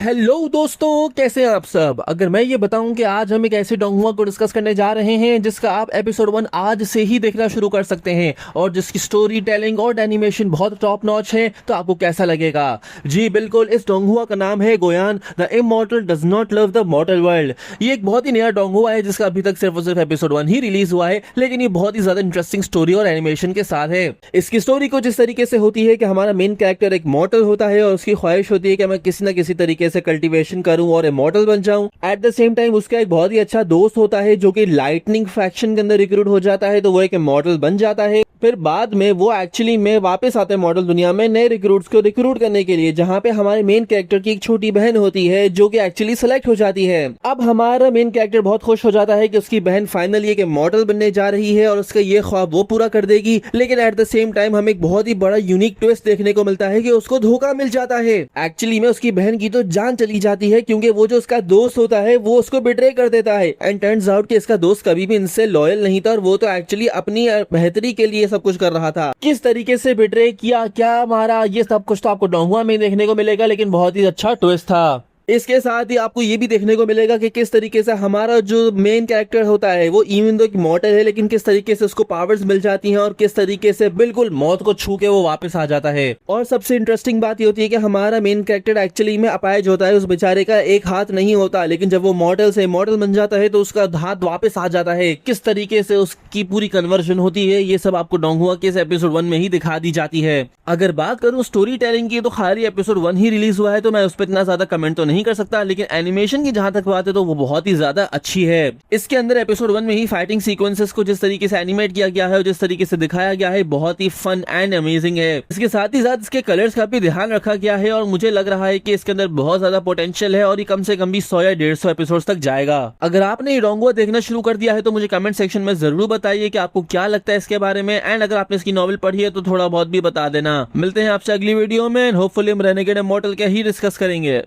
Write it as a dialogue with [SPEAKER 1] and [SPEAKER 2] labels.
[SPEAKER 1] Hello दोस्तों, कैसे हैं आप सब। अगर मैं ये बताऊं कि आज हम एक ऐसे डोंगुआ को डिस्कस करने जा रहे हैं जिसका आप एपिसोड 1 आज से ही देखना शुरू कर सकते हैं और जिसकी स्टोरी टेलिंग और एनिमेशन बहुत टॉप नॉच है, तो आपको कैसा लगेगा। जी बिल्कुल, इस डोंगुआ का नाम है Goyan the immortal does not love the mortal world. ये एक बहुत ही नया डोंगुआ है जिसका अभी तक सिर्फ और सिर्फ एपिसोड 1 ही रिलीज हुआ है, लेकिन ये बहुत ही ज्यादा इंटरेस्टिंग स्टोरी और एनिमेशन के साथ है। इसकी स्टोरी कुछ इस तरीके से होती है कि हमारा मेन कैरेक्टर एक मॉर्टल होता है और उसकी ख्वाहिश होती है कि मैं किसी न किसी तरीके से कल्टीवेशन करूं और इमॉर्टल बन जाऊं। एट द सेम टाइम उसका एक बहुत ही अच्छा दोस्त होता है जो कि लाइटनिंग फैक्शन के अंदर रिक्रूट हो जाता है, तो वो एक इमॉर्टल बन जाता है। फिर बाद में वो एक्चुअली में वापस आते हैं मॉडल दुनिया में नए रिक्रूट्स को रिक्रूट करने के लिए, जहां पे हमारे मेन कैरेक्टर की एक छोटी बहन होती है जो कि एक्चुअली सेलेक्ट हो जाती है। अब हमारा मेन कैरेक्टर बहुत खुश हो जाता है कि उसकी बहन फाइनली एक मॉडल बनने जा रही है और उसका ये ख्वाब वो पूरा कर देगी। लेकिन एट द सेम टाइम हमें एक बहुत ही बड़ा यूनिक ट्विस्ट देखने को मिलता है कि उसको धोखा मिल जाता है। एक्चुअली में उसकी बहन की तो जान चली जाती है क्योंकि वो जो उसका दोस्त होता है वो उसको बिट्रे कर देता है। एंड टर्न्स आउट कि इसका दोस्त कभी भी इनसे लॉयल नहीं था और वो तो एक्चुअली अपनी बेहतरी के लिए सब कुछ कर रहा था। किस तरीके से बिट्रे किया, क्या मारा, ये सब कुछ तो आपको डोंगुआ में देखने को मिलेगा, लेकिन बहुत ही अच्छा ट्विस्ट था। इसके साथ ही आपको ये भी देखने को मिलेगा कि किस तरीके से हमारा जो मेन कैरेक्टर होता है वो इवन दो मॉर्टल है, लेकिन किस तरीके से उसको पावर्स मिल जाती हैं और किस तरीके से बिल्कुल मौत को छू के वो वापस आ जाता है। और सबसे इंटरेस्टिंग बात ये होती है कि हमारा मेन कैरेक्टर एक्चुअली में अपाहिज होता है, उस बेचारे का एक हाथ नहीं होता, लेकिन जब वो मॉर्टल से मॉर्टल बन जाता है तो उसका हाथ वापस आ जाता है। किस तरीके से उसकी पूरी कन्वर्जन होती है ये सब आपको डोंगुआ के एपिसोड 1 में ही दिखा दी जाती है। अगर बात करूं स्टोरी टेलिंग की तो खाली एपिसोड 1 ही रिलीज हुआ है, तो मैं उस पर इतना ज्यादा कमेंट तो नहीं कर सकता, लेकिन एनिमेशन की जहां तक बात है तो वो बहुत ही ज्यादा अच्छी है। इसके अंदर एपिसोड 1 में ही फाइटिंग सीक्वेंसेस को जिस तरीके से एनिमेट किया गया है और जिस तरीके से दिखाया गया है बहुत ही फन एंड अमेजिंग है। इसके साथ ही साथ इसके कलर्स का भी ध्यान रखा गया है और मुझे लग रहा है कि इसके अंदर बहुत ज्यादा पोटेंशियल है और ये कम से कम भी 100 या 150 एपिसोड तक जाएगा। अगर आपने ये डोंगुआ देखना शुरू कर दिया है तो मुझे कमेंट सेक्शन में जरूर बताइए कि आपको क्या लगता है इसके बारे में। एंड अगर आपने इसकी नॉवल पढ़ी है तो थोड़ा बहुत भी बता देना। मिलते हैं आपसे अगली वीडियो में। होपफुली हम रेनेगेड इमॉर्टल के ही डिस्कस करेंगे।